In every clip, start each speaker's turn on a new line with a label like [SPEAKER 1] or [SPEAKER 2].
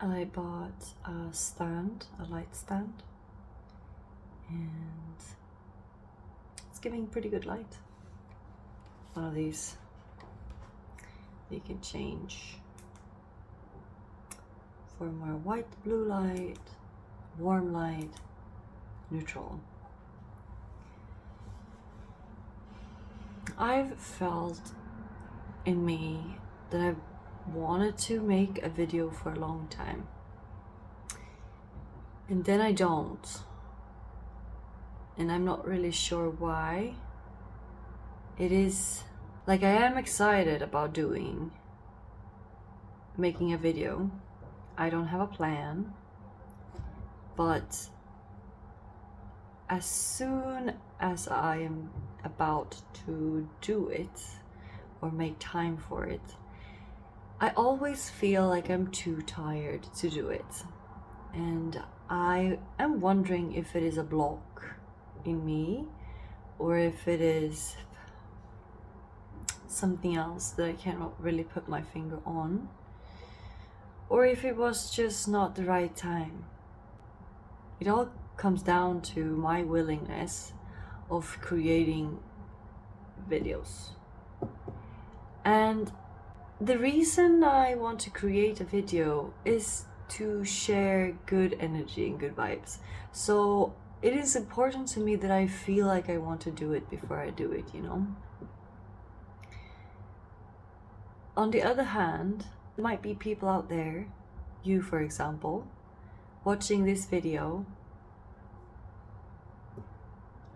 [SPEAKER 1] I bought a stand, a light stand, and it's giving pretty good light. One of these you can change for more white, blue light, warm light, neutral. I've felt in me that I've wanted to make a video for a long time, and then I don't, and I'm not really sure why. It is like I am excited about making a video. I don't have a plan, but as soon as I am about to do it or make time for it, I always feel like I'm too tired to do it. And I am wondering if it is a block in me or if it is something else that I cannot really put my finger on, or if it was just not the right time. It all comes down to my willingness of creating videos. And the reason I want to create a video is to share good energy and good vibes. So it is important to me that I feel like I want to do it before I do it, you know? On the other hand, there might be people out there, you for example, watching this video,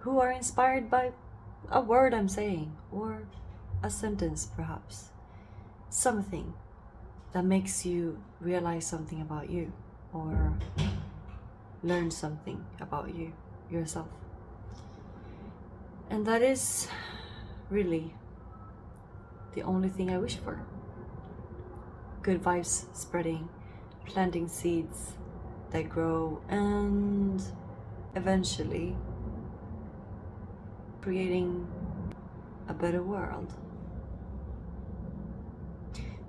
[SPEAKER 1] who are inspired by a word I'm saying, or a sentence perhaps. Something that makes you realize something about you, or learn something about you, yourself. And that is really the only thing I wish for. Good vibes spreading, planting seeds that grow, and eventually creating a better world.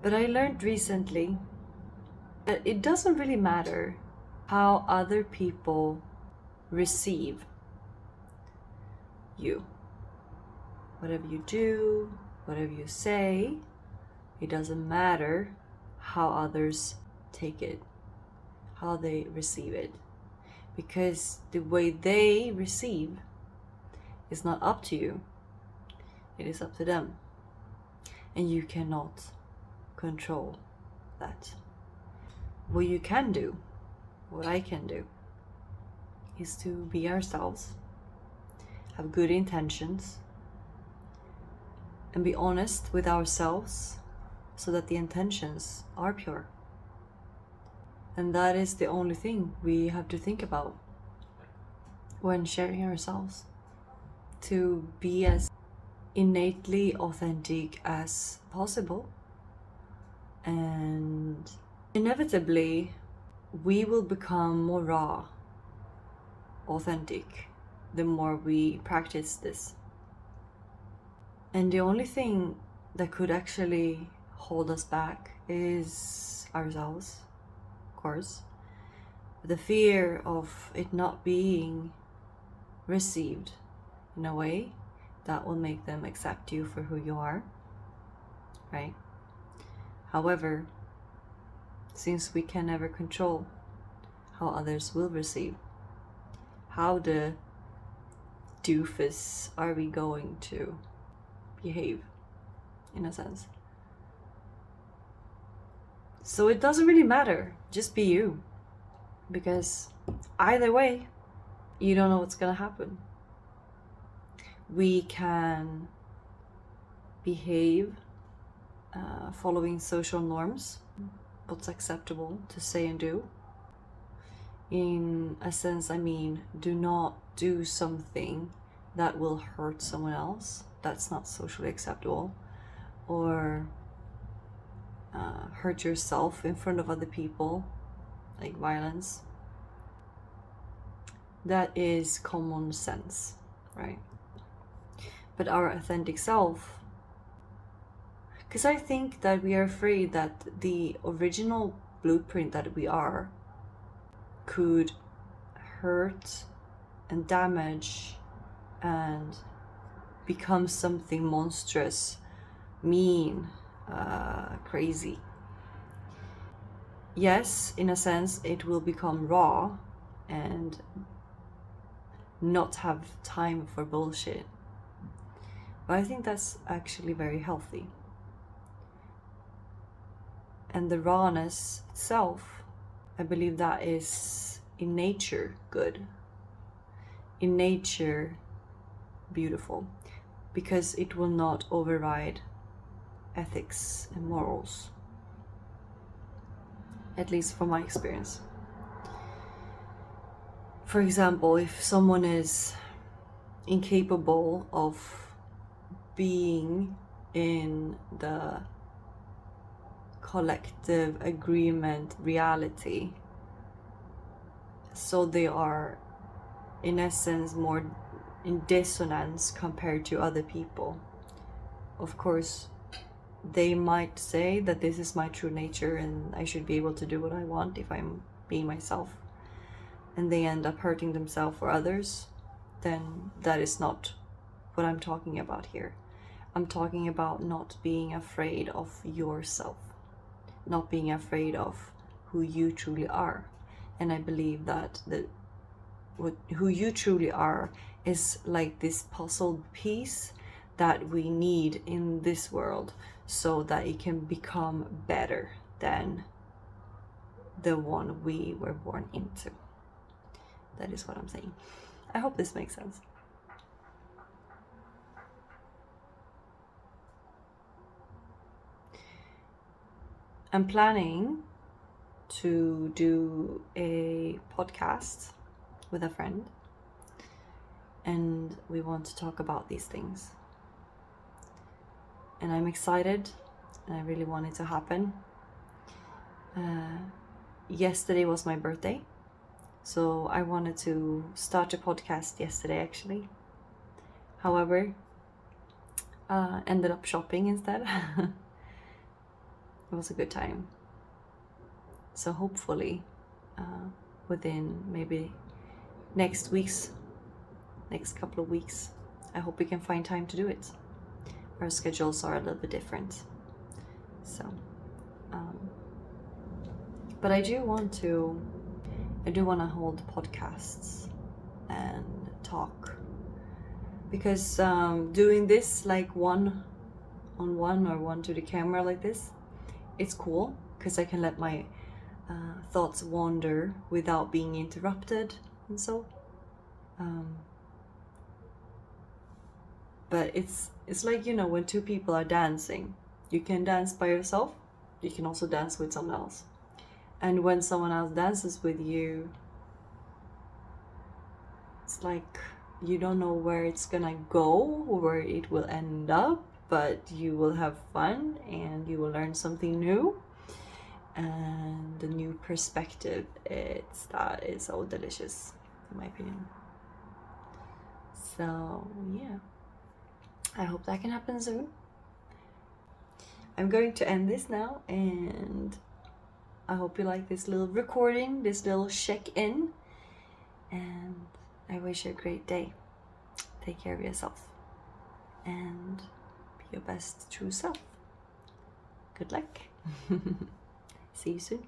[SPEAKER 1] But I learned recently that it doesn't really matter how other people receive you. Whatever you do, whatever you say, it doesn't matter how others take it, how they receive it. Because the way they receive is not up to you, it is up to them. And you cannot control that. What you can do, what I can do, is to be ourselves, have good intentions, and be honest with ourselves so that the intentions are pure. And that is the only thing we have to think about when sharing ourselves, to be as innately authentic as possible. And inevitably, we will become more raw, authentic, the more we practice this. And the only thing that could actually hold us back is ourselves, of course. The fear of it not being received in a way that will make them accept you for who you are, right? However, since we can never control how others will receive, how the doofus are we going to behave, in a sense? So it doesn't really matter, just be you. Because either way, you don't know what's gonna happen. We can behave following social norms, what's acceptable to say and do. In a sense, I mean, do not do something that will hurt someone else. That's not socially acceptable. Or hurt yourself in front of other people, like violence. That is common sense, right? But our authentic self, because I think that we are afraid that the original blueprint that we are could hurt and damage and become something monstrous, mean, crazy. Yes, in a sense, it will become raw and not have time for bullshit. But I think that's actually very healthy. And the rawness itself, I believe that is in nature good. In nature beautiful. Because it will not override ethics and morals. At least from my experience. For example, if someone is incapable of being in the collective agreement reality, so they are in essence more in dissonance compared to other people, of course they might say that this is my true nature and I should be able to do what I want if I'm being myself, and they end up hurting themselves or others, then that is not what I'm talking about here. I'm talking about not being afraid of yourself, not being afraid of who you truly are. And I believe that who you truly are is like this puzzle piece that we need in this world so that it can become better than the one we were born into. That is what I'm saying. I hope this makes sense. I'm planning to do a podcast with a friend, and we want to talk about these things. And I'm excited, and I really want it to happen. Yesterday was my birthday, so I wanted to start a podcast yesterday actually. However, ended up shopping instead. It was a good time. So hopefully within maybe next couple of weeks, I hope we can find time to do it. Our schedules are a little bit different. So but I do want to hold podcasts and talk, because doing this like one-on-one or one to the camera like this, it's cool because I can let my thoughts wander without being interrupted and so. But it's like, you know, when two people are dancing, you can dance by yourself, you can also dance with someone else. And when someone else dances with you, it's like you don't know where it's gonna go, where it will end up, but you will have fun and you will learn something new and a new perspective. That is so delicious, in my opinion. So yeah, I hope that can happen soon. I'm going to end this now, and I hope you like this little recording, this little check-in, and I wish you a great day. Take care of yourself and be your best true self. Good luck. See you soon.